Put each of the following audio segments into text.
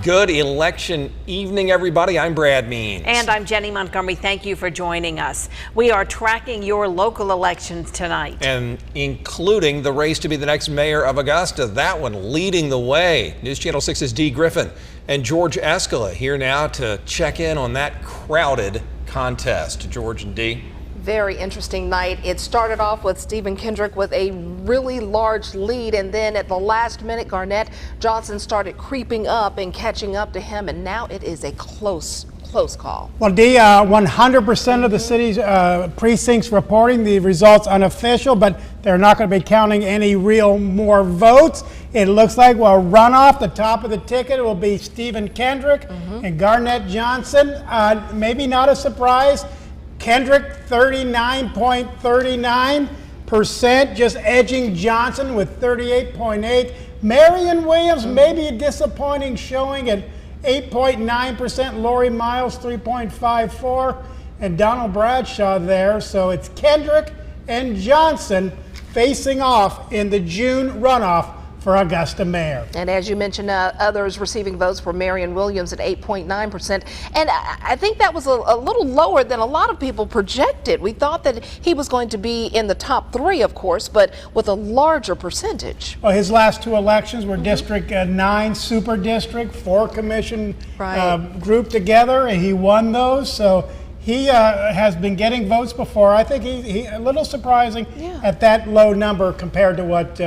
Good election evening, everybody. I'm Brad Means. And I'm Jenny Montgomery. Thank you for joining us. We are tracking your local elections tonight. And including the race to be the next mayor of Augusta. That one leading the way. News Channel 6's Dee Griffin and George Escala here now to check in on that crowded contest. George and Dee. Very interesting night. It started off with Stephen Kendrick with a really large lead, and then at the last minute, Garnett Johnson started creeping up and catching up to him, and now it is a close call. Well, Dee, 100% of the city's precincts reporting the results unofficial, but they're not going to be counting any real more votes. It looks like, well, runoff, the top of the ticket will be Stephen Kendrick and Garnett Johnson. Maybe not a surprise. Kendrick 39.39%, just edging Johnson with 38.8%. Marion Williams, maybe a disappointing showing at 8.9%. Lori Miles 3.54%, and Donald Bradshaw there. So it's Kendrick and Johnson facing off in the June runoff for Augusta mayor. And as you mentioned, others receiving votes were Marion Williams at 8.9%. And I think that was a little lower than a lot of people projected. We thought that he was going to be in the top three, of course, but with a larger percentage. Well, his last two elections were District 9 Super District, 4 commission grouped together, and he won those. So he has been getting votes before. I think he a little surprising at that low number compared to what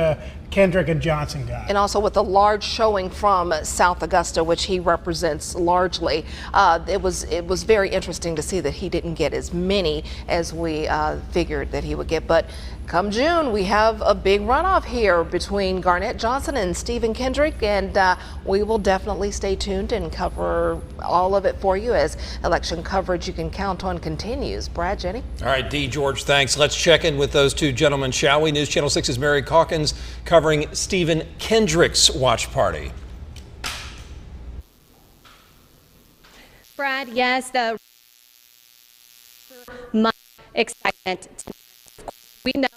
Kendrick and Johnson got. And also with a large showing from South Augusta, which he represents largely. It was very interesting to see that he didn't get as many as we figured that he would get. But come June, we have a big runoff here between Garnett Johnson and Stephen Kendrick, and we will definitely stay tuned and cover all of it for you as election coverage you can count on continues. Brad, Jenny? All right, Dee, George, thanks. Let's check in with those two gentlemen, shall we? News Channel 6's Mary Calkins covering Stephen Kendrick's watch party. Brad, yes, the much excitement. We know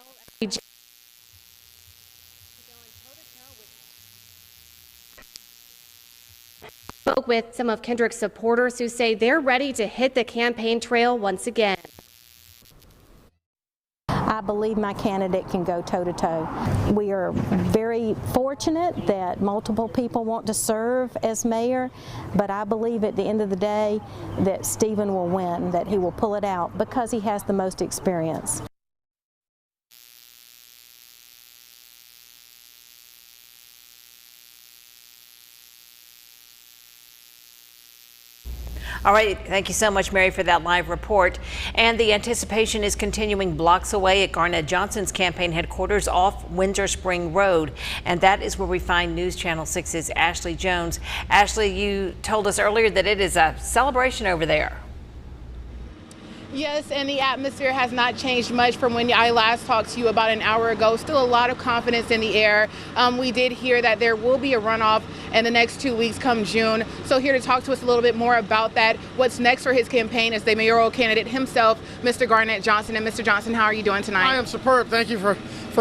spoke with some of Kendrick's supporters who say they're ready to hit the campaign trail once again. I believe my candidate can go toe-to-toe. We are very fortunate that multiple people want to serve as mayor, but I believe at the end of the day that Stephen will win, that he will pull it out because he has the most experience. All right, thank you so much, Mary, for that live report. And the anticipation is continuing blocks away at Garnett Johnson's campaign headquarters off Windsor Spring Road. And that is where we find News Channel 6's Ashley Jones. Ashley, you told us earlier that it is a celebration over there. Yes, and the atmosphere has not changed much from when I last talked to you about an hour ago. Still a lot of confidence in the air. We did hear that there will be a runoff in the next 2 weeks come June. So here to talk to us a little bit more about that, what's next for his campaign as the mayoral candidate himself, Mr. Garnett Johnson. And Mr. Johnson, how are you doing tonight? I am superb. Thank you for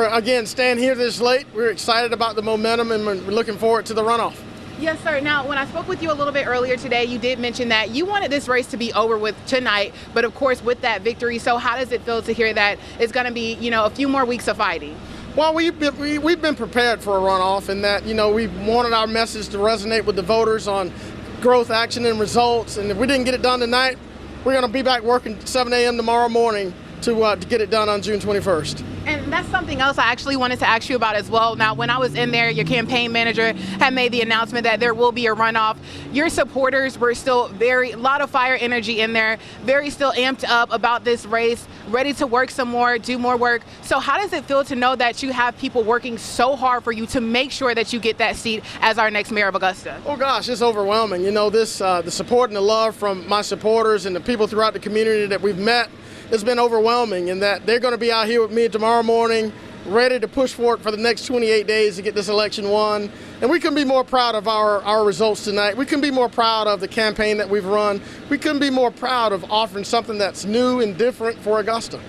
again, staying here this late. We're excited about the momentum and we're looking forward to the runoff. Yes, sir. Now, when I spoke with you a little bit earlier today, you did mention that you wanted this race to be over with tonight, but of course with that victory. So how does it feel to hear that it's going to be, a few more weeks of fighting? Well, we've been prepared for a runoff, and that, we wanted our message to resonate with the voters on growth, action, and results. And if we didn't get it done tonight, we're going to be back working 7 a.m. tomorrow morning to get it done on June 21st. And that's something else I actually wanted to ask you about as well. Now, when I was in there, your campaign manager had made the announcement that there will be a runoff. Your supporters were still a lot of fire energy in there, very still amped up about this race, ready to work some more, do more work. So how does it feel to know that you have people working so hard for you to make sure that you get that seat as our next mayor of Augusta? Oh gosh, it's overwhelming. The support and the love from my supporters and the people throughout the community that we've met, it's been overwhelming, in that they're going to be out here with me tomorrow morning, ready to push for it for the next 28 days to get this election won. And we couldn't be more proud of our results tonight. We couldn't be more proud of the campaign that we've run. We couldn't be more proud of offering something that's new and different for Augusta.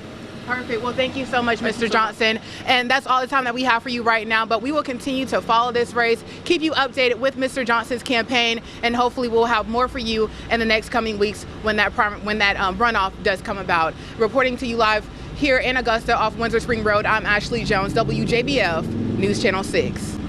Perfect. Well, thank you so much, Mr. Johnson. And that's all the time that we have for you right now. But we will continue to follow this race, keep you updated with Mr. Johnson's campaign, and hopefully we'll have more for you in the next coming weeks when that runoff does come about. Reporting to you live here in Augusta off Windsor Spring Road, I'm Ashley Jones, WJBF News Channel 6.